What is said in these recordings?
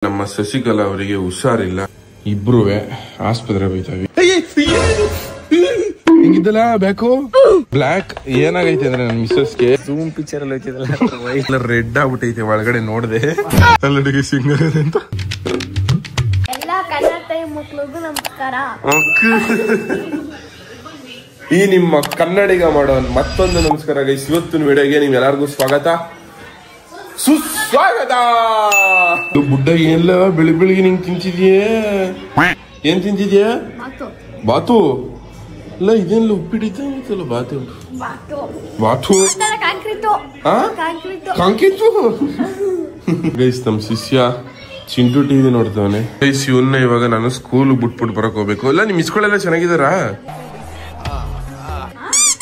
ನಮ್ಮ ಶಶಿಕಲಾ ಅವರಿಗೆ ಹುಷಾರಿಲ್ಲ, ಇಬ್ರು ಆಸ್ಪತ್ರೆ ಹೋಯ್ತಾವಿ. ಹಿಂಗಿದ್ದಲ್ಲ ಬ್ಯಾಕು ಬ್ಲಾಕ್ ಏನಾಗೈತೆ ಅಂದ್ರೆ ನನ್ನ ಮಿಸ್ಸಸ್ಗೆ ಝೂಮ್ ಪಿಕ್ಚರ್ ಅಲ್ಲಿ ಹೋಯ್ತಿದಲ್ಲ ರೆಡ್ ಆಗ್ಬಿಟ್ಟೈತೆ. ಒಳಗಡೆ ನೋಡ್ದೆ ಅಲ್ಲಡಿಗೆ ಸಿಂಗರ್ ಅಂತ. ಎಲ್ಲ ಕನ್ನಡ ತಾಯಿ ಮಕ್ಕಳಿಗೂ ನಮಸ್ಕಾರ. ಈ ನಿಮ್ಮ ಕನ್ನಡಿಗ ಮಾಡೋ ಮತ್ತೊಂದು ನಮಸ್ಕಾರ ಗೈಸ್. ಇವತ್ತಿನ ವಿಡಿಯೋಗೆ ನೀವೆಲ್ಲರಿಗೂ ಸ್ವಾಗತ ಸುಸ್ವಾಗತ. ಬುಡ್ಡ ಎಲ್ಲ ಬೆಳಿಗ್ಗೆ ನಿಂಗೆ ತಿಂತಿದ್ಯೇ? ಏನ್ ತಿಂತಿದ್ಯಾ? ಬಾತು ಅಲ್ಲ, ಇದೇನಿಲ್ಲ ಉಪ್ಪಿಟ್ಟಿತ್ತಲ್ಲ ಬಾತು. ಬಾತು ಕಾಂಕಿತ್ತು ಗೈಸ್. ನಮ್ ಶಿಷ್ಯ ಚಿಂಟು ಟಿವಿ ನೋಡ್ತವನೆ ಗೈಸ್. ಇವನ್ನ ಇವಾಗ ನಾನು ಸ್ಕೂಲ್ ಬಿಟ್ಬಿಟ್ಟು ಬರಕ್ ಹೋಗ್ಬೇಕು. ಅಲ್ಲ ನಿಮ್ ಇಸ್ಕೊಳ್ಳೆಲ್ಲ ಚೆನ್ನಾಗಿದಾರಾ?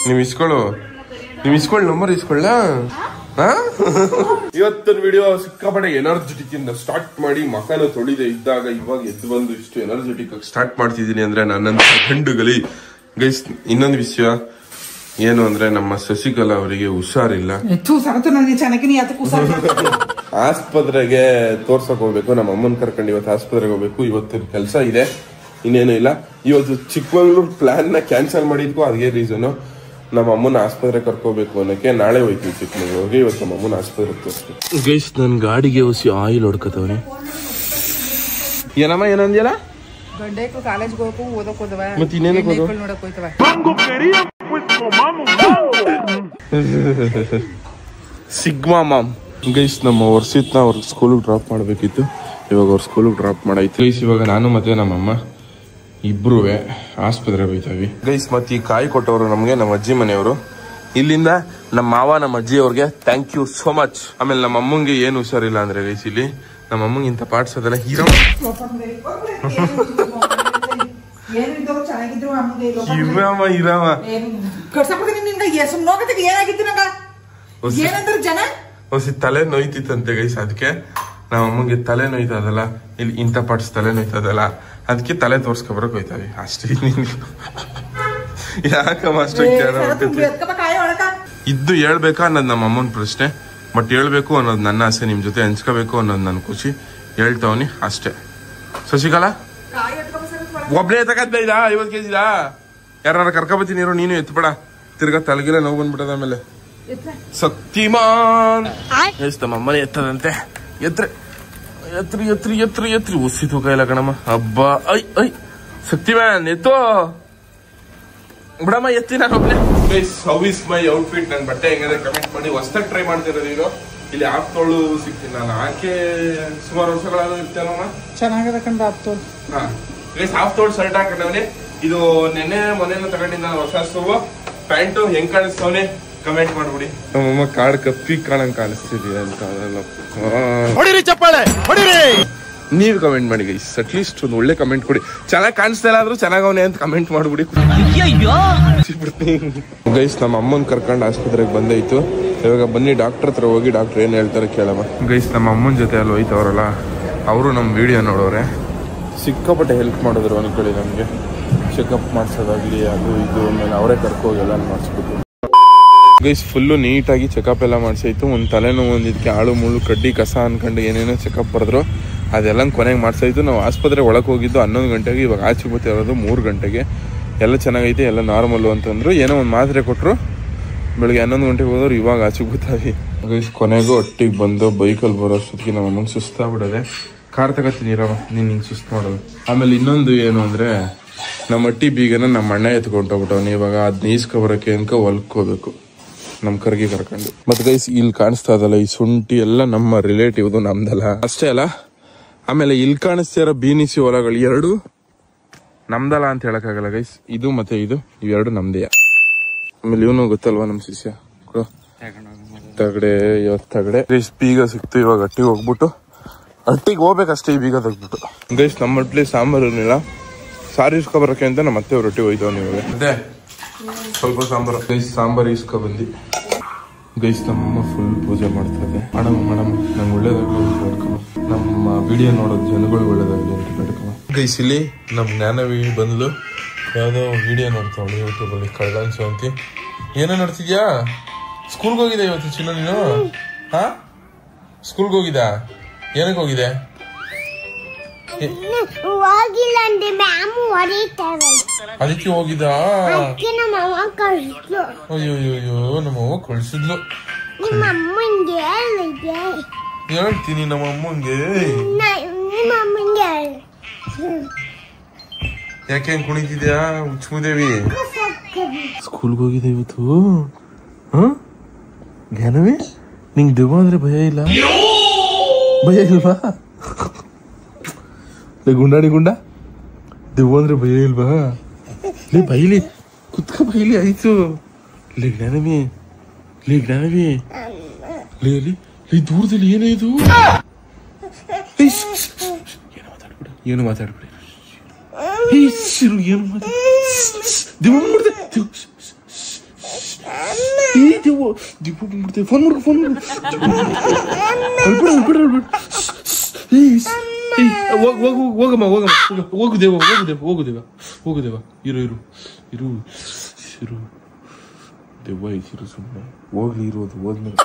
ನಿಮ್ ಇಸ್ಕೊಳ್ಳು ನಂಬರ್ ಇಸ್ಕೊಳ್ಳ. ಇವತ್ತಿನ ವಿಡಿಯೋ ಸಿಕ್ಕಾಪಟ್ಟೆ ಎನರ್ಜೆಟಿಕ್ ಇಂದ ಸ್ಟಾರ್ಟ್ ಮಾಡಿ ಮಕನ ತೊಳಿದೆ ಇದ್ದಾಗ ಇವಾಗ ಎದ್ದು ಬಂದು ಇಷ್ಟು ಎನರ್ಜೆಟಿಕ್ ಆಗಿ ಸ್ಟಾರ್ಟ್ ಮಾಡ್ತಿದ್ದೀನಿ ಅಂದ್ರೆ ನನ್ನಂತ ಗಂಡುಗಲಿ ಗೈಸ್. ಇನ್ನೊಂದು ವಿಷಯ ಏನು ಅಂದ್ರೆ ನಮ್ಮ ಶಶಿಕಲಾ ಅವರಿಗೆ ಹುಷಾರಿಲ್ಲ, ಆಸ್ಪತ್ರೆಗೆ ತೋರ್ಸಕ್ ಹೋಗ್ಬೇಕು. ನಮ್ಮ ಅಮ್ಮನ್ ಕರ್ಕೊಂಡು ಇವತ್ತು ಆಸ್ಪತ್ರೆಗೆ ಹೋಗ್ಬೇಕು. ಇವತ್ತಿನ ಕೆಲಸ ಇದೆ, ಇನ್ನೇನು ಇಲ್ಲ. ಇವತ್ತು ಚಿಕ್ಕಮಂಗ್ಳೂರ್ ಪ್ಲಾನ್ ನ ಕ್ಯಾನ್ಸಲ್ ಮಾಡಿದ್ಕೋ ಅದೇ ರೀಸನ್. ನಮ್ಮ ಅಮ್ಮನ ಆಸ್ಪತ್ರೆ ಕರ್ಕೋಬೇಕು ಅನ್ನಕ್ಕೆ ನಾಳೆ ಹೋಯ್ತೀವಿ ಚಿಕ್ಕಮಂಗ್ಳೂರ್ಗೆ. ಇವತ್ತು ನಮ್ಮ ಅಮ್ಮನ ಆಸ್ಪತ್ರೆಗೆ ತೋರಿಸ್ತೀವಿ ಗೈಸ್. ನನ್ ಗಾಡಿಗೆ ಹೊಸಿ ಆಯಿಲ್ ಹೊಡ್ಕತವ್ರೆ. ಏನಮ್ಮ ಏನಂದ್ಯಲ್ಲ? ಮತ್ತೆ ಇನ್ನೇನಕ್ಕೆ ಸಿಗ್ಮಾ ಮಾಮ್ ಗೈಸ್. ನಮ್ಮ ವರ್ಷಿತ್ನ ಅವ್ರ ಸ್ಕೂಲಿಗೆ ಡ್ರಾಪ್ ಮಾಡ್ಬೇಕಿತ್ತು. ಇವಾಗ ಅವ್ರ ಸ್ಕೂಲಿಗೆ ಡ್ರಾಪ್ ಮಾಡಾಯ್ತು ಗೈಸ್. ಇವಾಗ ನಾನು ಮತ್ತೆ ನಮ್ಮಮ್ಮ ಇಬ್ರು ಆಸ್ಪತ್ರೆಗೆ ಹೋಯ್ತಾವಿ ಗೈಸ್. ಮತ್ತೆ ಈ ಕಾಯಿ ಕೊಟ್ಟವರು ನಮ್ಗೆ ನಮ್ಮ ಅಜ್ಜಿ ಮನೆಯವರು. ಇಲ್ಲಿಂದ ನಮ್ಮ ಮಾವ ನಮ್ಮ ಅಜ್ಜಿ ಅವ್ರಿಗೆ ಥ್ಯಾಂಕ್ ಯು ಸೋ ಮಚ್. ಆಮೇಲೆ ನಮ್ಮ ಅಮ್ಮಂಗೆ ಏನು ಹುಷಾರಿಲ್ಲ ಅಂದ್ರೆ ಗೈಸ್, ಇಲ್ಲಿ ನಮ್ಮ ಅಮ್ಮಂಗೆ ಇಂಥ ಪಾರ್ಟ್ಸ್ ಅದೆಲ್ಲ ಇರಾಮ ಹೊಸಿ ತಲೆ ನೋಯ್ತಿತ್ತಂತೆ ಗೈಸ್. ಅದಕ್ಕೆ ನಮ್ಮ ಅಮ್ಮಂಗೆ ತಲೆ ನೋಯ್ತದಲ್ಲ, ಇಲ್ಲಿ ಇಂಥ ಪಾರ್ಟ್ಸ್ ತಲೆ ನೋಯ್ತದಲ್ಲ, ಅದಕ್ಕೆ ತಲೆ ತೋರ್ಸ್ಕೊಬರಕ್ ಹೋಯ್ತಾವಿ ಅಷ್ಟೇ. ಯಾಕಮ್ಮ ಅಷ್ಟು ಇದ್ದು ಹೇಳ್ಬೇಕಾ ಅನ್ನೋದು ನಮ್ಮ ಅಮ್ಮನ ಪ್ರಶ್ನೆ. ಬಟ್ ಹೇಳ್ಬೇಕು ಅನ್ನೋದು ನನ್ನ ಆಸೆ, ನಿಮ್ ಜೊತೆ ಹಂಚ್ಕೋಬೇಕು ಅನ್ನೋದು ನನ್ನ ಖುಷಿ. ಹೇಳ್ತಾವನಿ ಅಷ್ಟೇ. ಶಶಿಕಲಾ ಒಬ್ನೇ ತಗದ್ದ 50 kg ಯಾರು ಕರ್ಕೊಬತ್ತೀನಿ ಇರೋ, ನೀನು ಎತ್ಬೇಡ. ತಿರ್ಗಾ ತಲೆಗಿಲ್ಲ ನೋವು ಬಂದ್ಬಿಟ್ಟದ. ಆಮೇಲೆ ಶಕ್ತಿಮಾನ್ ನಮ್ಮ ಅಮ್ಮನೇ ಎತ್ತದಂತೆ. ಎತ್ರಿ ಉಸಿ ತೂಕ ಇಲ್ಲ ಕಣಮ್ಮ. ಹಬ್ಬ ಐ ಶಕ್ತಿಮ್ಯಾನ್ ಎತ್ತೋ ಬಿಡಮ್ಮ, ಎತ್ತಿ ನಾನು ಒಬ್ನೇ. How is my outfit? ನನ್ ಬಟ್ಟೆ ಹೆಂಗಂದ್ರೆ ಕಮೆಂಟ್ ಮಾಡಿ. ಹೊಸದಾಗಿ ಟ್ರೈ ಮಾಡ್ತಿರೋದು ಇದು. ಇಲ್ಲಿ ಆಪ್ತೋಳು ಸಿಗ್ತೀನಿ ನಾನು. ಆಕೆ ಸುಮಾರು ವರ್ಷಗಳಾದ್ರೂ ಇರ್ತೇನಮ್ಮ. ಚೆನ್ನಾಗಿದೆ ಕಂಡ ಆಪ್ತೋಳು. ಹಾ ಗೈಸ್, ಆಪ್ತೋಳು ಶರ್ಟ್ ಹಾಕೊಂಡವನೆ. ಇದು ನೆನ್ನೆ ಮೊನ್ನೆನ ತಗೊಂಡಿದ್ದ ಹೊಸ ಪ್ಯಾಂಟು. ಹೆಂಗ್ ಕಾಣಿಸ್ತವನೆ ಕಮೆಂಟ್ ಮಾಡ್ಬಿಡಿ. ನಮ್ಮಮ್ಮ ಕಾಡ್ ಕಪ್ಪಿ ಕಾಣಂಗ್ ಕಾಣಿಸ್ತಿದೀಯ ಅಂತ ಹೊಡಿರಿ, ಚಪ್ಪಾಳೆ ಹೊಡಿರಿ. ನೀವ್ ಕಮೆಂಟ್ ಮಾಡಿ ಗೈಸ್, ಅಟ್ಲೀಸ್ಟ್ ಒಂದು ಒಳ್ಳೆ ಕಮೆಂಟ್ ಕೊಡಿ. ಚೆನ್ನಾಗ್ ಕಾಣಿಸ್ತಾ ಇಲ್ಲ ಆದ್ರೂ ಚೆನ್ನಾಗವನೆ ಅಂತ ಕಮೆಂಟ್ ಮಾಡ್ಬಿಡಿ ಗೈಸ್. ನಮ್ಮ ಅಮ್ಮನ್ ಕರ್ಕೊಂಡು ಆಸ್ಪತ್ರೆಗೆ ಬಂದೈತು. ಇವಾಗ ಬನ್ನಿ ಡಾಕ್ಟರ್ ಹತ್ರ ಹೋಗಿ ಡಾಕ್ಟರ್ ಏನ್ ಹೇಳ್ತಾರೆ ಕೇಳಮ್ಮ ಗೈಸ್. ನಮ್ಮ ಅಮ್ಮನ ಜೊತೆ ಅಲ್ಲಿ ಹೋಯ್ತವ್ರಲ್ಲ, ಅವರು ನಮ್ಮ ವಿಡಿಯೋ ನೋಡೋರೆ. ಸಿಕ್ಕಾಪಟ್ಟೆ ಹೆಲ್ಪ್ ಮಾಡಿದ್ರು ಅನ್ಕೊಳ್ಳಿ ನಮ್ಗೆ. ಚೆಕಪ್ ಮಾಡ್ಸೋದಾಗ್ಲಿ ಅದು ಇದು. ಆಮೇಲೆ ಅವರೇ ಕರ್ಕೋಗಿ ಎಲ್ಲ ಮಾಡಿಸ್ಬಿಟ್ಟು ಗೈಸ್ ಫುಲ್ಲು ನೀಟಾಗಿ ಚೆಕಪ್ ಎಲ್ಲ ಮಾಡಿಸಾಯ್ತು. ಒಂದು ತಲೆನೋವು ಒಂದಿದ್ದಕ್ಕೆ ಆಳು ಮುಳ್ಳು ಕಡ್ಡಿ ಕಸ ಅನ್ಕೊಂಡು ಏನೇನೋ ಚೆಕಪ್ ಬರೆದ್ರು. ಅದೆಲ್ಲ ಕೊನೆಗೆ ಮಾಡಿಸಾಯ್ತು. ನಾವು ಆಸ್ಪತ್ರೆ ಒಳಗೆ ಹೋಗಿದ್ದು 11 ಗಂಟೆಗೆ. ಇವಾಗ ಆಚೆ ಬರ್ತಿರೋದು 3 ಗಂಟೆಗೆ. ಎಲ್ಲ ಚೆನ್ನಾಗೈತೆ, ಎಲ್ಲ ನಾರ್ಮಲ್ಲು ಅಂತಂದ್ರು. ಏನೋ ಒಂದು ಮಾತ್ರೆ ಕೊಟ್ಟರು. ಬೆಳಗ್ಗೆ 11 ಗಂಟೆಗೆ ಹೋದವ್ರು ಇವಾಗ ಆಚೆ ಗೊತ್ತಾಗಿ ಗೈಸ್. ಕೊನೆಗೂ ಒಟ್ಟಿಗೆ ಬಂದು ಬೈಕಲ್ಲಿ ಬರೋ ಅಷ್ಟೊತ್ತಿಗೆ ನಮ್ಮ ಅಮ್ಮಂಗೆ ಸುಸ್ತಾಗ್ಬಿಡೋದೆ. ಕಾರ್ ತಗೋತೀನಿ ಇರವ, ನೀನು ಹಿಂಗೆ ಸುಸ್ತು ಮಾಡೋದು. ಆಮೇಲೆ ಇನ್ನೊಂದು ಏನು ಅಂದರೆ, ನಮ್ಮ ಅಟ್ಟಿ ಬೀಗನ ನಮ್ಮ ಅಣ್ಣ ಎತ್ಕೊಂಡೋಗ್ಬಿಟ್ಟವನು. ಇವಾಗ ಅದನ್ನ ಈಸ್ಕೊಬರೋಕ್ಕೆ ಅನ್ಕ ಹೊಲ್ಕೋಬೇಕು ನಮ್ಮ ಕರ್ಗಿ ಕರ್ಕೊಂಡು. ಮತ್ತೆ ಗೈಸ್ ಇಲ್ಲಿ ಕಾಣಿಸ್ತಾ ಇದಲ್ಲ ಈ ಶುಂಠಿ ಎಲ್ಲ ನಮ್ಮ ರಿಲೇಟಿವ್ದು, ನಮ್ದಲ್ಲ ಅಷ್ಟೇ ಅಲ್ಲ. ಆಮೇಲೆ ಇಲ್ಲಿ ಕಾಣಿಸ್ತಾ ಇರೋ ಬೀನಿಸಿ ಹೊಲಗಳು ಎರಡು ನಮ್ದಲ್ಲ ಅಂತ ಹೇಳಕ್ಕಾಗಲ್ಲ ಗೈಸ್. ಇದು ಮತ್ತೆ ಇವೆರಡು ನಮ್ದೇ. ಆಮೇಲೆ ಇವನು ಗೊತ್ತಲ್ವಾ ನಮ್ಮ ಶಿಷ್ಯ ತಗಡೆ. ಇವತ್ತು ತಗಡೆ ಗೈಸ್ ಬೀಗ ಸಿಕ್ತು. ಇವಾಗ ಅಟ್ಟಿಗೆ ಹೋಗ್ಬಿಟ್ಟು ಅಟ್ಟಿಗೆ ಹೋಗ್ಬೇಕಷ್ಟೇ ಈ ಬೀಗ ತೆಗ್ಬಿಟ್ಟು ಗೈಸ್. ನಮ್ಮ ಮಟ್ಲಿ ಸಾಂಬಾರು ಇರಲಿಲ್ಲ, ಸಾರು ಇಸ್ಕೊಬರಕ್ಕೆ ಅಂತ ನಮ್ಮ ಮತ್ತೆ ರೊಟ್ಟಿ ಹೋಯ್ತವ. ನೀವು ಅದೇ ಸ್ವಲ್ಪ ಸಾಂಬಾರು ಗೈಸ್. ಸಾಂಬಾರು ಇಸ್ಕೊ ಬಂದು ಗೈಸ್ ನಮ್ಮಮ್ಮ ಫುಲ್ ಪೂಜೆ ಮಾಡ್ತಾರೆ. ಮೇಡಮ್ ನಂಗೆ ಒಳ್ಳೇದಾಗಲಿ ಅಂತ ಬೇಡ್ಕೊ. ನಮ್ಮ ವಿಡಿಯೋ ನೋಡೋದು ಜನಗಳು ಒಳ್ಳೇದಾಗಲಿ ಅಂತ ಬೇಡ್ಕೊ ಗೈಸ್. ಇಲ್ಲಿ ನಮ್ಮ ಜ್ಞಾನವಿ ಬಂದ್ಲು ಯಾವುದೋ ವಿಡಿಯೋ ನೋಡ್ತಾವಳು ಯೂಟ್ಯೂಬಲ್ಲಿ. ಕಳ್ದಾನ್ ಶಾಂತಿ ಏನೋ ನೋಡ್ತಿದ್ಯಾ? ಸ್ಕೂಲ್ಗೆ ಹೋಗಿದೆ ಇವತ್ತು ಚಿನ್ನ ನೀನು? ಹಾ ಸ್ಕೂಲ್ಗೆ ಹೋಗಿದ್ದ? ಏನಕ್ಕೆ ಹೋಗಿದೆ? ಹೋಗಿಲ್ಲ ಅಂದ್ರೆ ಮ್ಯಾಮ್ ಹೊಡಿತಾರೆ. ಅದಕ್ಕೆ ಹೋಗಿದ್ದ? ಅದಕ್ಕೆ ನಮ್ಮ ಅವ್ವ ಕಳಿಸ್ಲು. ಅಯ್ಯೋ ನಮ್ಮವ್ವ ಕಳ್ಸಿದ್ಲು. ನಿಮ್ಮ ಅಮ್ಮಂಗೆ ಹೇಳಿದೆ. ಹೇಳ್ತೀನಿ ನಮ್ಮ ಅಮ್ಮಂಗೆ. ನಿಮ್ಮ ಅಮ್ಮಂಗೆ ಯಾಕೆ ಕುಣಿತಿದ್ಯಾ ಹುಚ್ಚುದೇವಿ? ಸ್ಕೂಲ್ಗೆ ಹೋಗಿದ್ದೆ ಇವತ್ತು. ಜ್ಞಾನವೇ ನಿಂಗೆ ದೆವ್ವ ಅಂದ್ರೆ ಭಯ ಇಲ್ಲ? ಭಯ ಇಲ್ವಾ? ಗುಂಡಾಡಿ ಗುಂಡ ದೆವ್ವ ಅಂದ್ರೆ ಭಯ ಇಲ್ವಾ? ಲೇ ಬೈಲಿ ಕುತ್ಕ ಬೈಲಿ ಆಯ್ತು. ಲೇ ಜ್ಞಾನವಿ ಲೇ ಅಲ್ಲಿ ಲೇ ದೂರದಲ್ಲಿ ಏನೇ ಇದು? ಏನು ಮಾತಾಡ್ಬಿಡಿ ಏನು ಮಾತಾಡ ದೆವ್ವ ಬಂದ್ಬಿಡ್ತೆ. ದೀಪ ಬಂದ್ಬಿಡ್ತೆ. ಫೋನ್ ಹೋಗಮ್ಮ ಹೋಗುದೇವ ಇರು ದೆವ್ವ ಇರು ಸುಮ್ಮನೆ ಹೋಗ್ಲಿ ಇರೋದು ಹೋದ್ಮೇಲೆ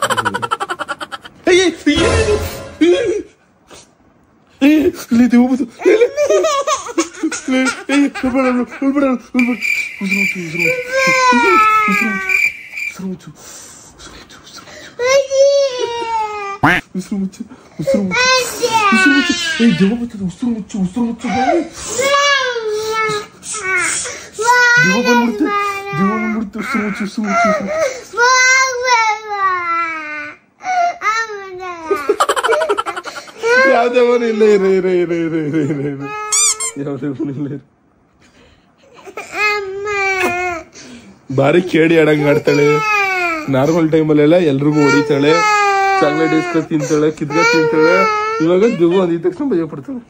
ದೆವ್ವ ಬಂತು. ಯಾವ್ದೇವನು ಇಲ್ಲ ಬಾರಿ ಕೇಳಿ ಆಡಂಗ್ ಆಡ್ತಾಳೆ. ನಾರ್ಮಲ್ ಟೈಮಲ್ಲೆಲ್ಲ ಎಲ್ರಿಗೂ ಹೊಡಿತಾಳೆ, ಚಾಕ್ಲೇಟ್ ಇಸ್ಕೊಂಡ್ ತಿಂತಾಳೆ, ಕಿತ್ಕ ತಿಂತಾಳೆ. ಇವಾಗ ದೆವ್ವ ಅಂದಿದ ತಕ್ಷಣ ಭಯ ಪಡ್ತಾಳೆ.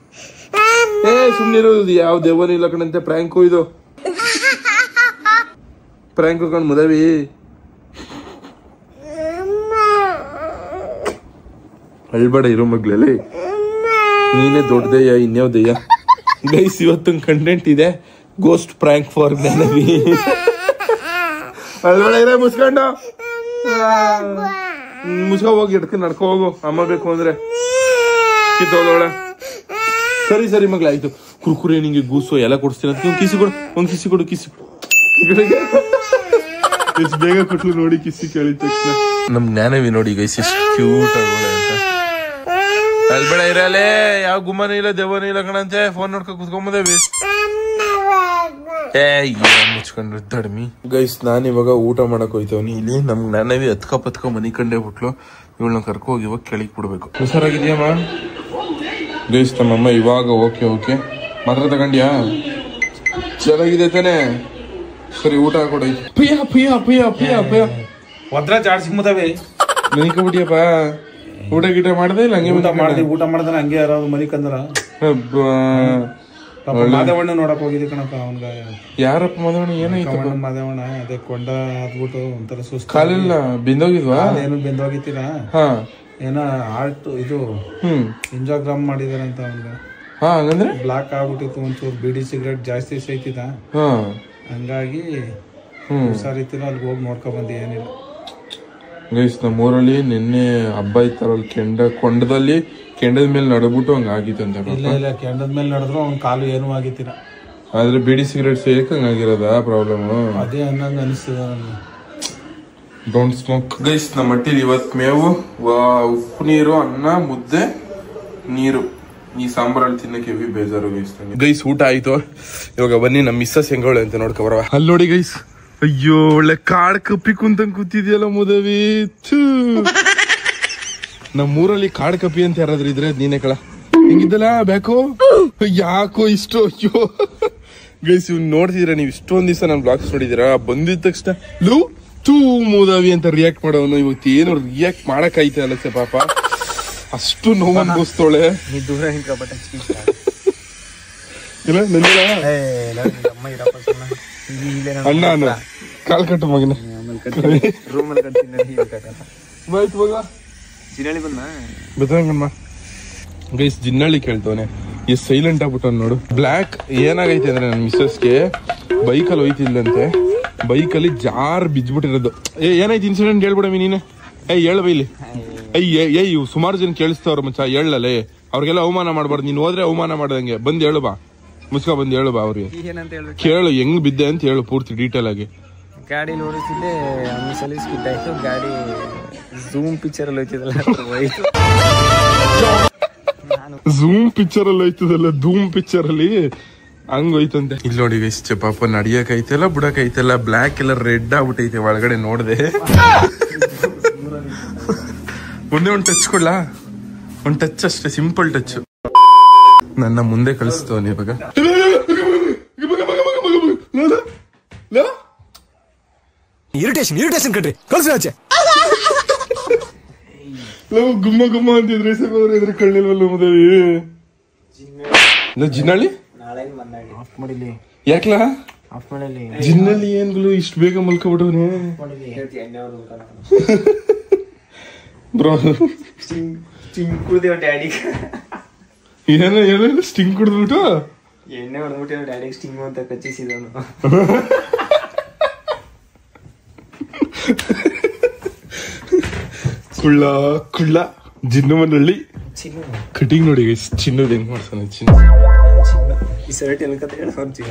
ಸುಮ್ನೆ ಇರೋದು ಯಾವ ದೆವ್ವನೂ ಇಲ್ಲ ಕಣಂತೆ. ಪ್ರ್ಯಾಂಕು ಇದು ಪ್ರ್ಯಾಂಕು ಕಣ್ ಮುದವಿ. ಅಳ್ಬೇಡ ಇರೋ ಮಗ್ಲಲ್ಲಿ, ನೀನೇ ದೊಡ್ಡ ದೆಯ್ಯ ಇನ್ಯಾವ ದೆಯ್ಯ. ಗೈಸ್ ಇವತ್ತೊಂದು ಕಂಟೆಂಟ್ ಇದೆ, ಗೋಸ್ಟ್ ಪ್ರ್ಯಾಂಕ್ ಫಾರ್ ಜ್ಞಾನವಿ. ಅಳ್ಬೇಡ ಇರೋ ಮುಸ್ಕೊಂಡು ಹೋಗಿ ಎಡ್ಕೊಂಡು ನಡ್ಕೊ ಹೋಗು. ಅಮ್ಮ ಬೇಕು ಅಂದ್ರೆ ಕಿತ್ತೋದವಳೆ. ಸರಿ ಮಗ್ಲ ಆಯ್ತು. ಕುರ್ಕುರೆ ನಿಂಗೆ ಗೂಸು ಎಲ್ಲ ಕೊಡಿಸ್ತೀನಿ ಅಂತ ಒಂದ್ ಕಿಸಿ ಕೊಡು ಎಷ್ಟು ಬೇಗ ಕೊಟ್ಲು ನೋಡಿ ಕಿಸಿ ಕೇಳಿದ ತಕ್ಷಣ. ನಮ್ ಜ್ಞಾನವಿ ನೋಡಿ ಗೈಸ್ ಎಷ್ಟು ಕ್ಯೂಟ್ ಆಗೋಳೆ ಅಂತ. ಅಲ್ಬೇಡ ಇರಲೇ, ಯಾವ ಗುಮ್ಮನೂ ಇಲ್ಲ ದೆವ್ವನೂ ಇಲ್ಲ ಕಣಂತೆ. ಫೋನ್ ನೋಡ್ಕೊ ಕುತ್ಕೊಂಬದೇವಿ. ಮುಚ್ಕೊಂಡ್ರೆ ದಡ್ಮಿ. ಗೈಸ್ ನಾನು ಇವಾಗ ಊಟ ಮಾಡಕ್ ಹೋಯ್ತವನಿ. ಇಲ್ಲಿ ನಮ್ ಜ್ಞಾನವಿ ಹತ್ಕ ಮನಿ ಕಂಡೇ ಬಿಟ್ಲು. ಇವಳನ್ನ ಕರ್ಕೊ ಹೋಗಿ ಇವಾಗ ಕೆಳಗ್ ಬಿಡ್ಬೇಕು. ಹುಷಾರಾಗಿದ್ಯಮ್ಮ? ಗೈಸ್ ನಮ್ಮಮ್ಮ ಇವಾಗ ಓಕೆ ಮಾತ್ರ ತಗೊಂಡ್ಯಾ? ಚೆನ್ನಾಗಿದೆ ತಾನೆ? ಸರಿ ಊಟ ಹಾಕೊಡೈತಿ. ಪಯ್ಯ ಒದ್ರ ಜಾಡ್ಸಿಂಬುದವೆ ಮನಿಕಬಿಟ್ಟಿಯಪ್ಪ. ಊಟ ಗಿಟ ಮಾಡ್ದೆ ಇಲ್ಲ ಹಂಗೆ ಊಟ ಮಾಡ್ದಾನ ಹಂಗೆ ಯಾರಾದ್ರು ಮನಿ ಕಂದ್ರ ಮಾದೇವಣ್ಣ ನೋಡಕ್ ಹೋಗಿದ್ದೆ ಕಣಪ್ಪ. ಅವನ್ಗ ಯಾರಪ್ಪ ಮಾದೇವಣ್ಣ? ಏನಾಯ್ತು ಮಾದೇವಣ್ಣ? ಅದೇ ಕೊಂಡ ಹತ್ಬಿಟ್ಟು ಒಂಥರ ಸುಸ್ತು. ಕಾಲೆಲ್ಲ ಬೆಂದೋಗಿದ್ವಾ? ಏನು ಬೆಂದೋಗಿತ್ತೀರ? ಏನ ಆರ್ಟ್ ಇದು ಇಂಜಾಗ್ರಾಮ್ ಮಾಡಿದಾರಂತ ಅವನ್ಗ. ಹಂಗಂದ್ರೆ ಬ್ಲಾಕ್ ಆಗ್ಬಿಟ್ಟಿತ್ತು ಒಂಚೂರು. ಬಿಡಿ ಸಿಗರೇಟ್ ಜಾಸ್ತಿ ಸೈತಿದ, ಹಂಗಾಗಿ ಹುಷಾರಿತ್ತಿರ ಅಲ್ಲಿಗೆ ಹೋಗಿ ನೋಡ್ಕೊ ಬಂದಿ. ಏನಿಲ್ಲ ಗೈಸ್ ನಮ್ಮೂರಲ್ಲಿ ನಿನ್ನೆ ಹಬ್ಬ ಇತ್ತಾರಲ್ಲಿ ಕೊಂಡದಲ್ಲಿ ಕೆಂಡದ ಮೇಲೆ ನಡ್ಬಿಟ್ಟು ಹಂಗ ಆಗಿತ್ತಂತೆ. ಇಲ್ಲ ಕೆಂಡದ ಮೇಲೆ ನಡೆದ್ರು ಅವ್ನ ಕಾಲು ಏನು ಆಗಿತ್ತಿರ. ಆದ್ರೆ ಬಿಡಿ ಸಿಗರೇಟ್ ಸೇಕ್ ಹಂಗಾಗಿರೋದ ಪ್ರಾಬ್ಲಮ್? ಅದೇ ಅನ್ನಂಗ ಅನಿಸ್ತದ ನನಗೆ. Don't smoke. ಗೈಸ್ ನಮ್ಮ ಮಟ್ಟಿಲಿ ಇವತ್ತು ಮೇವು, ಉಪ್ಪು ನೀರು, ಅನ್ನ, ಮುದ್ದೆ, ನೀರು. ಈ ಸಾಂಬಾರಲ್ಲಿ ತಿನ್ನಕ್ಕೆ ಹೆವಿ ಬೇಜಾರು ಗೈಸ್. ಗೈಸ್ ಊಟ ಆಯ್ತು. ಇವಾಗ ಬನ್ನಿ ನಮ್ಮ ಮಿಸ್ಸಸ್ ಹೆಂಗವಳೆ ಅಂತ ನೋಡ್ಕೊ ಬರವ. ಅಲ್ಲಿ ನೋಡಿ ಗೈಸ್, ಅಯ್ಯೋ ಒಳ್ಳೆ ಕಾಡ್ ಕಪ್ಪಿ ಕುಂತಂಗ್ ಕೂತಿದ್ಯಲ್ಲ ಮುದವಿ. ನಮ್ಮೂರಲ್ಲಿ ಕಾಡ್ ಕಪ್ಪಿ ಅಂತ ಯಾರಾದ್ರೂ ಇದ್ರೆ ನೀನೇ ಕಳ. ಹಿಂಗಿದ್ದಲ್ಲ ಬ್ಯಾಕೋ ಯಾಕೋ ಇಷ್ಟು. ಅಯ್ಯೋ ಗೈಸ್ ಇವ್ ನೋಡ್ತಿದ್ರ ನೀವು, ಇಷ್ಟೊಂದ್ ದಿವಸ ನನ್ ಬ್ಲಾಗ್ಸ್ ನೋಡಿದೀರಾ. ಬಂದಿದ ತಕ್ಷಣ ಲೂ ತೂ ಮುದವಿ ಅಂತ ರಿಯಾಕ್ಟ್ ಮಾಡೋನು. ಇವತ್ತು ಏನು ರಿಯಾಕ್ಟ್ ಮಾಡಕ್ ಐತೆ ಅಲ್ಲಸೆ ಪಾಪ. ಅಷ್ಟು ನೋವು ಅನ್ಭವಿಸ್ತೋಳೆ. ಅಣ್ಣ ಕಾಲ್ ಕಟ್ಟು ಮಗನ. ಗೈಸ್ ಜಿನ್ನಳ್ಳಿ ಕೇಳ್ತವನೆ. ಎಷ್ಟು ಸೈಲೆಂಟ್ ಆಗ್ಬಿಟ್ಟು ನೋಡು. ಬ್ಲ್ಯಾಕ್ ಏನಾಗೈತೆ ಅಂದ್ರೆ ನನ್ನ ಮಿಸ್ಸಸ್ಗೆ ಬೈಕಲ್ಲಿ ಹೋಯ್ತಿಲ್ಲಂತೆ. ಬೈಕಲ್ಲಿ ಜಾರ್ ಬಿದ್ಬಿಟ್ಟಿರೋದು. ಏನಾಯ್ತು ಇನ್ಸಿಡೆಂಟ್ ಹೇಳ್ಬಿಡಮಿ ನೀನೆ. ಹೇಳ ಬೈಲಿ. ಇವು ಸುಮಾರು ಜನ ಕೇಳಿಸ್ತವ್ರ ಮಚ್ಚ. ಹೇಳಲೇ ಅವ್ರಿಗೆಲ್ಲ ಅವಮಾನ ಮಾಡ್ಬಾರ್ದು. ನೀನ್ ಹೋದ್ರೆ ಅವಮಾನ ಮಾಡ್ದಂಗೆ ಬಂದ್ ಹೇಳು ಬಾ, ಮುಸ್ಕ ಬಂದ್ ಹೇಳು ಬಾ ಅವ್ರಿಗೆ. ಕೇಳು ಹೆಂಗ್ ಬಿದ್ದೆ ಅಂತ ಹೇಳು ಪೂರ್ತಿ ಡೀಟೇಲ್ ಆಗಿ. ಗಾಡಿ ಓಡಿಸ್ತಿದ್ದೆ, ಒಂದ್ಸಲ ಸ್ಕಿಡ್ ಆಯ್ತು ಗಾಡಿ. ಝೂಮ್ ಪಿಕ್ಚರ್ ಅಲ್ಲಿ ಹೋಯ್ತಿದಲ್ಲ, ಝೂಮ್ ಪಿಕ್ಚರ್ ಅಲ್ಲಿ ಹೋಯ್ತದಲ್ಲ, ಧೂಮ್ ಪಿಕ್ಚರ್ ಅಲ್ಲಿ ಹಂಗ ಹೋಯ್ತಂತೆ. ಇಲ್ಲಿ ನೋಡಿ ಇಷ್ಟ ಪಾಪ ನಡಿಯಕ್ ಐತೆಲ್ಲ ಬಿಡಕ್ ಐತೆಲ್ಲ, ಬ್ಲಾಕ್ ಎಲ್ಲ ರೆಡ್ ಆಗ್ಬಿಟ್ಟೈತೆ ಒಳಗಡೆ ನೋಡ್ದೆ. ಒಂದೇ ಒಂದ್ ಟಚ್ ಕೊಡ್ಲಾ, ಒಂದ್ ಟಚ್ ಅಷ್ಟೇ, ಸಿಂಪಲ್ ಟಚ್. ನನ್ನ ಮುಂದೆ ಕಳಿಸ್ತವನ್ ಇವಾಗ. ಇರಿಟೇಷನ್ ಕಣ್ರಿ, ಕಳ್ಸಿ ಆಚೆ. ಗುಮ್ಮ ಗುಮ್ಮ ಅಂತಿದ್ರೆ ಅವ್ರು ಎದುರು ಕಳ್ಳಿಲ್ವಲ್ಲ ಮದುವೆ. ಜಿನ್ನಳ್ಳಿ ಆಫ್ ಮಾಡಿಲಿ, ಯಾಕ್ಲಾ ಆಫ್ ಮಾಡಲಿ. ಜಿನ್ನಲ್ಲಿ ಏನ್ಗಳು ಇಷ್ಟು ಬೇಗ ಮಲ್ಕೊಬಿಡವನೆ ಬ್ರೋ. ಕುಡ್ದೇವ್ ಡ್ಯಾಡಿ, ಏನೋ ಹೇಳ ಸ್ಟಿಂಗ್ ಕುಡ್ದ್ಬಿಟ್ಟು ಎಣ್ಣೆ ಹೊಡೆದ್ಬಿಟ್ಟು ಡ್ಯಾಡಿಗೆ ಸ್ಟಿಂಗ್ ಅಂತ ಕಚ್ಚಿಸಿದವನು. ಕುಳ್ಳ ಕುಳ್ಳ ಜಿನ್ನು ಮನಳ್ಳಿ ಕಟಿಂಗ್ ನೋಡಿ ಚಿನ್ನದ ಹೆಂಗ್ ಮಾಡ್ತಾನೆ. ಚಿನ್ನ ಈ ಶರ್ಟ್ ಎಲ್ಕತ್ತ ಹೇಳ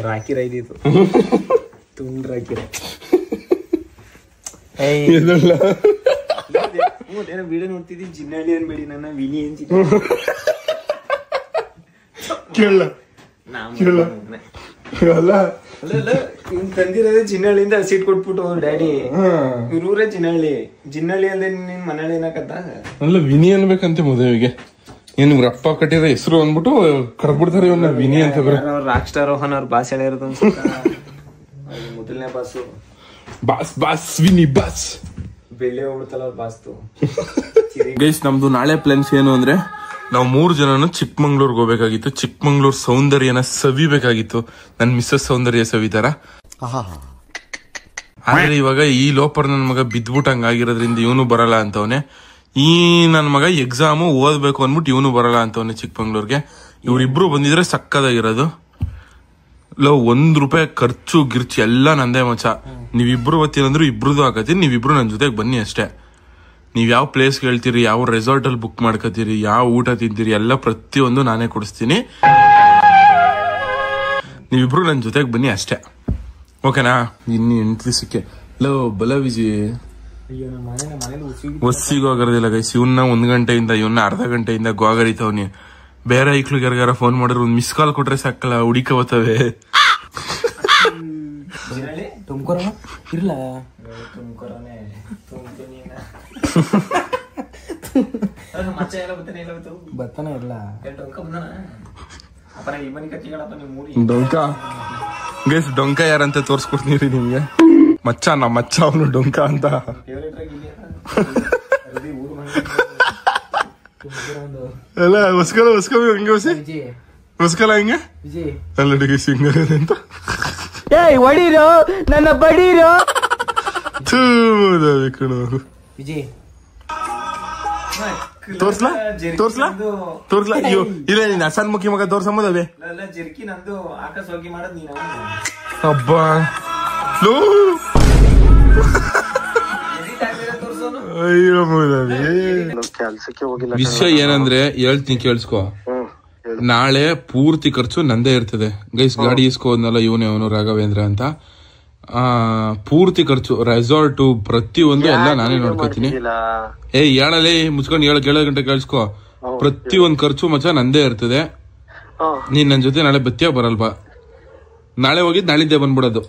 ರಾಕಿರ ಇದ್ದಿತ್ತು, ತುಂಡ್ ರಾಕಿರ. ಏನೋ ವಿಡಿಯೋ ನೋಡ್ತಿದ್ದಿ, ಜಿನ್ನಳ್ಳಿ ಅನ್ಬೇಡಿ ನನ್ನ ವಿನಿ ಅನ್ಸಿದ್ದೆ. ಕೇಳ ಅಲ್ಲ ಇವ್ನ್ ತಂದಿರೋದೇ ಜಿನ್ನಳ್ಳಿಯಿಂದ ಸೀಟ್ ಕೊಟ್ಬಿಟ್ಟು ಡ್ಯಾಡಿ. ಇವ್ರೂರೇ ಜಿನ್ನಳ್ಳಿ ಅಲ್ಲದೆ ನಿನ್ ಮನೇಲಿ ಏನಕತ್ತ ಅಲ್ಲ ವಿನಿ ಅನ್ಬೇಕಂತೆ ಮದುವೆಗೆ. ಏನ್ ರಪ್ಪ ಕಟ್ಟಿರೋ ಹೆಸರು ಅಂದ್ಬಿಟ್ಟು ಕರ್ಬಿಡ್ತಾರೆ ಇವನ್ನ ವಿನಿ ಅಂತ. ರಾಕ್ ಸ್ಟಾರ್ ರೋಹನ್ ಅವ್ರ ಬಾಸ್ ಹೇಳಿರೋದು ಅನ್ಸುತ್ತ, ಮೊದಲನೇ ಬಾಸು. ಬಾಸ್ ಬಾಸ್ ವಿನಿ ಬಾಸ್ ಬೆಳ್ಳಿ ಹೋಗ್ಬಿಡ್ತಲ್ಲ ಅವ್ರ ಬಾಸ್ತು. ಗೈಸ್ ನಮ್ದು ನಾಳೆ ಪ್ಲಾನ್ಸ್ ಏನು ಅಂದ್ರೆ, ನಾವು 3 ಜನನು ಚಿಕ್ಕಮಂಗ್ಳೂರ್ಗೆ ಹೋಗ್ಬೇಕಾಗಿತ್ತು. ಚಿಕ್ಕಮಂಗ್ಳೂರ್ ಸೌಂದರ್ಯನ ಸವಿಬೇಕಾಗಿತ್ತು. ನನ್ ಮಿಸ್ಸಸ್ ಸೌಂದರ್ಯ ಸವಿತಾರ. ಆದ್ರೆ ಇವಾಗ ಈ ಲೋಪರ್ ನನ್ ಮಗ ಬಿದ್ಬಿಟ್ಟಂಗ ಆಗಿರೋದ್ರಿಂದ ಇವನು ಬರಲ್ಲ ಅಂತವನೆ. ಈ ನನ್ ಮಗ ಎಕ್ಸಾಮು ಓದ್ಬೇಕು ಅಂದ್ಬಿಟ್ಟು ಇವನು ಬರಲ್ಲ ಅಂತವನೆ ಚಿಕ್ಕಮಂಗ್ಳೂರ್ಗೆ. ಇವ್ರಿಬ್ರು ಬಂದಿದ್ರೆ ಸಕ್ಕದಾಗಿರೋದು. ₹1 ಖರ್ಚು ಗಿರ್ಚು ಎಲ್ಲ ನಂದೇ ಮಚ. ನೀವಿಬ್ರು ಓದ್ತೀರಂದ್ರು ಇಬ್ರದ್ದು ಆಗತ್ತೀರಿ, ನೀವಿಬ್ರು ನನ್ ಜೊತೆಗೆ ಬನ್ನಿ ಅಷ್ಟೇ. ನೀವ್ ಯಾವ ಪ್ಲೇಸ್ ಹೇಳ್ತೀರಿ, ಯಾವ ರೆಸಾರ್ಟ್ ಅಲ್ಲಿ ಬುಕ್ ಮಾಡ್ಕೋತೀರಿ, ಯಾವ ಊಟ ತಿಂತೀರಿ, ಎಲ್ಲ ಪ್ರತಿಯೊಂದು ನಾನೇ ಕೊಡಿಸ್ತೀನಿ. ನೀವಿಬ್ರು ನನ್ ಜೊತೆಗೆ ಬನ್ನಿ ಅಷ್ಟೇ, ಓಕೆನಾ? ಇನ್ನು 8 ದಿವಸಕ್ಕೆ ಬಲ ವಿಜಿ ಒಸ್ಸಿಗೆ ಹೋಗಿರೋದಿಲ್ಲ ಗೈಸ್. ಇವನ್ನ 1 ಗಂಟೆಯಿಂದ ಇವನ್ನ ಅರ್ಧ ಗಂಟೆಯಿಂದ ಗೋಗರಿತವನಿ. ಬೇರೆ ಐಕ್ಳಿಗೆ ಯಾರಿಗಾರ ಫೋನ್ ಮಾಡಿದ್ರು ಒಂದ್ ಮಿಸ್ ಕಾಲ್ ಕೊಟ್ರೆ ಸಾಕಲ್ಲ, ಹುಡಿಕವತ್ತವೆ. ಬರ್ತಾನೆ ಇಲ್ಲ ಡೊಂಕ ಗೈಸ್. ಡೊಂಕ ಯಾರಂತ ತೋರ್ಸ್ಕೊಡ್ತೀನಿ ನಿಮ್ಗೆ. ಮಚ್ಚ ನಮ್ಮ ಮಚ್ಚ ಅವನು ಡೊಂಕ ಅಂತ. ಅಲ್ಲ ಹೊಸ್ಕಲ ಹಂಗೆ ಹೊಸ್ಕಲ ಹಿಂಗೆ ಅಲ್ಲ ಗೈಸ್ ಹಿಂಗ ಅಂತ ಹೊಡೀರೋ ನನ್ನ ಬಡೀರೋ ವಿಜಯ್. ತೋರ್ಸ್ಲಾ ಅಯ್ಯೋ ಇಲ್ಲ, ನೀನ್ ಹಸನ್ ಮುಖಿ ಮಗ ತೋರ್ಸಂಬದವೇ. ಜರ್ಕಿ ನಂದು ಆಕಾಶ ಹೋಗಿ ಮಾಡೋದ್ ನೀನು. ಅಬ್ಬಾ ವಿಷಯ ಏನಂದ್ರೆ ಹೇಳ್ತೀನಿ ಕೇಳಿಸ್ಕೊ. ನಾಳೆ ಪೂರ್ತಿ ಖರ್ಚು ನಂದೇ ಇರ್ತದೆ ಗೈಸ್. ಗಾಡಿ ಇಸ್ಕೋದ್ನಲ್ಲ ಇವನೇ ಅವನು ರಾಘವೇಂದ್ರ ಅಂತ. ಪೂರ್ತಿ ಖರ್ಚು ರೆಸಾರ್ಟು ಪ್ರತಿಯೊಂದು ಎಲ್ಲ ನಾನೇ ನೋಡ್ಕೋತೀನಿ. ಹೇಳಲೇ ಮುಚ್ಕೊಂಡು 7 ಗಂಟೆ ಕೇಳಿಸ್ಕೊ. ಪ್ರತಿಯೊಂದು ಖರ್ಚು ಮಚ್ಚ ನಂದೇ ಇರ್ತದೆ. ನೀನ್ ನನ್ ಜೊತೆ ನಾಳೆ ಬತ್ತಿಯ ಬರಲ್ವಾ? ನಾಳೆ ಹೋಗಿದ್ ನಾಳಿದ್ದೆ ಬಂದ್ಬಿಡೋದು.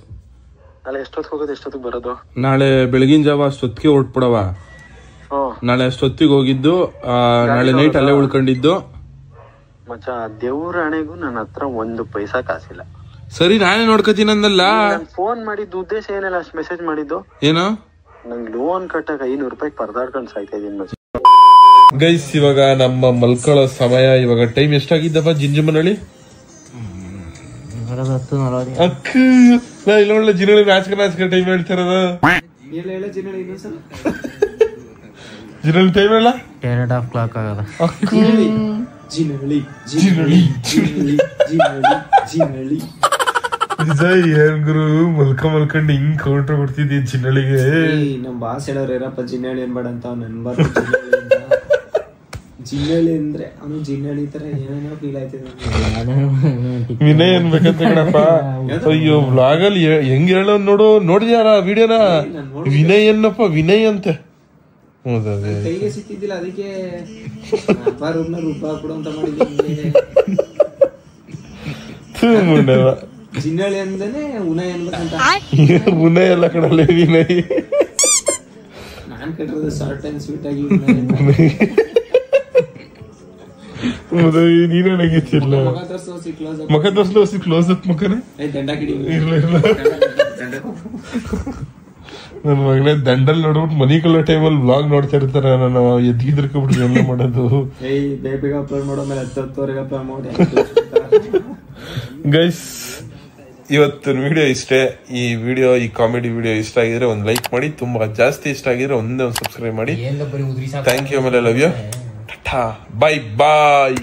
ನಾಳೆ ಬೆಳಗಿನ ಜಾವ ಅಷ್ಟೊತ್ತಿಗೆ ಹೊರಟ್ಬಿಡವ. ನಾಳೆ ಅಷ್ಟೊತ್ತಿಗೆ ಹೋಗಿದ್ದು, ನಾಳೆ ನೈಟ್ ಅಲ್ಲೇ ಉಳ್ಕೊಂಡಿದ್ದು. ದೇವ್ರ ಹಣೆಗೂ ನನ್ನ ಹತ್ರ 1 ಪೈಸಾ ಕಾಸಿಲ್ಲ. ಸರಿ ನಾನೇ ನೋಡ್ಕೋತೀನಿ ಅಂದಲ್ಲ. ಫೋನ್ ಮಾಡಿದ್ದು ಉದ್ದೇಶ ಏನಲ್ಲ, ಅಷ್ಟು ಮೆಸೇಜ್ ಮಾಡಿದ್ದು ಏನೋ ನಂಗೆ ಲೋನ್ ಕಟ್ಟಕ ₹500 ಪರದಾಡ್ಕೊಂಡು ಸಾಯ್ತಾ ಇದೀನಿ ಗೈಸ್. ಇವಾಗ ನಮ್ಮ ಮಲ್ಕೊಳ್ಳೋ ಸಮಯ. ಇವಾಗ ಟೈಮ್ ಎಷ್ಟಾಗಿದ್ದಪ್ಪ ಜಿಂಜಮ್ಮನಹಳ್ಳಿ? ಅಕ್ಕ ಇಲ್ಲ ಒಳ್ಳೆ ಜಿನಳಿ ನಾಚ್ಕ ಟೈಮ್ ಹೇಳ್ತಾರದ. ಜಿನಳಿ ಟೈಮ್ ಹೇಳ 10:30 ಕ್ಲಾಕ್ ಆಗದ. ನಿಜ ಏನ್ ಗುರು ಮಲ್ಕೊಂಡು ಹಿಂಗ್ ಕೌಂಟ್ರ್ ಕೊಡ್ತಿದ್ದಿ ಜಿನ್ನಳಿಗೆ. ನಮ್ ಬಾಸ್ ಹೇಳೋರು ಏನಪ್ಪ ಜಿನ್ನಳಿ ಏನ್ಬೇಡ ಅಂತ. ಚಿನ್ನಳ್ಳಿ ಅಂದ್ರೆ ಅವನು ಜಿನ್ನಳ್ಳಿ ತರ ಏನೇನೋ ಫೀಲ್ ಆಯ್ತದೆ. ವಿನಯ್ ಅನ್ಬೇಕಂತ ಕಣಪ್ಪ. ಅಯ್ಯೋ ವ್ಲಾಗ್ ಅಲ್ಲಿ ಹೆಂಗ್ ಹೇಳೋ ನೋಡು, ನೋಡಿದ್ಯಾರ ವಿಡಿಯೋನ? ವಿನಯ್ ಅನ್ನಪ್ಪ, ವಿನಯ್ ಅಂತೆ. ಕೈಗೆ ಸಿಕ್ತಿದ್ದಿಲ್ಲ ಅದಕ್ಕೆ ರೂಪ ಕೊಡು ಅಂತ ಮಾಡಿದ್ದೆ. ಜಿನ್ನಳ್ಳಿ ಅಂದನೆ ಉನಯ್ ಅನ್ಬೇಕಂತ. ಉನಯ್ ಎಲ್ಲ ಕಣಲ್ಲ, ವಿನಯ್. ನಾನ್ ಕಟ್ಟಿರೋದು ಶಾರ್ಟ್ ಅಂಡ್ ಸ್ವೀಟ್ ಆಗಿ ನೀನೇನಾಗಿತ್ತಿಲ್ಲ. ಮುಖ ತೋರ್ಸ್ಲು ಕ್ಲೋಸ್ ಅಪ್ ಮುಖನೇ ನನ್ ಮಗನೇ ದಂಡಲ್ ನೋಡ್ಬಿಟ್ಟು ಮನಿ ಕಲ್ಲೋ ಟೈಮಲ್ಲಿ ವ್ಲಾಗ್ ನೋಡ್ತಾ ಇರ್ತಾರ. ನಾನು ಎದ್ಗಿದ್ರಕೊಬಿಟ್ಟು ಎಲ್ಲ ಮಾಡೋದು. ಬೇಬಿಗೆ ಅಪ್ಲೋಡ್ ಮಾಡೋ ಮೇಲೆ 10 ಅಪ್ಲೋಡ್ ಮಾಡಿ. ಗೈಸ್, ಇವತ್ತಿನ ವಿಡಿಯೋ ಇಷ್ಟೇ. ಈ ಕಾಮಿಡಿ ವಿಡಿಯೋ ಇಷ್ಟ ಆಗಿದ್ರೆ ಒಂದು ಲೈಕ್ ಮಾಡಿ, ತುಂಬಾ ಜಾಸ್ತಿ ಇಷ್ಟ ಆಗಿದ್ರೆ ಒಂದೇ ಒಂದು ಸಬ್ಸ್ಕ್ರೈಬ್ ಮಾಡಿ. ಥ್ಯಾಂಕ್ ಯು, ಆಮೇಲೆ love you. Ta ta, bye bye.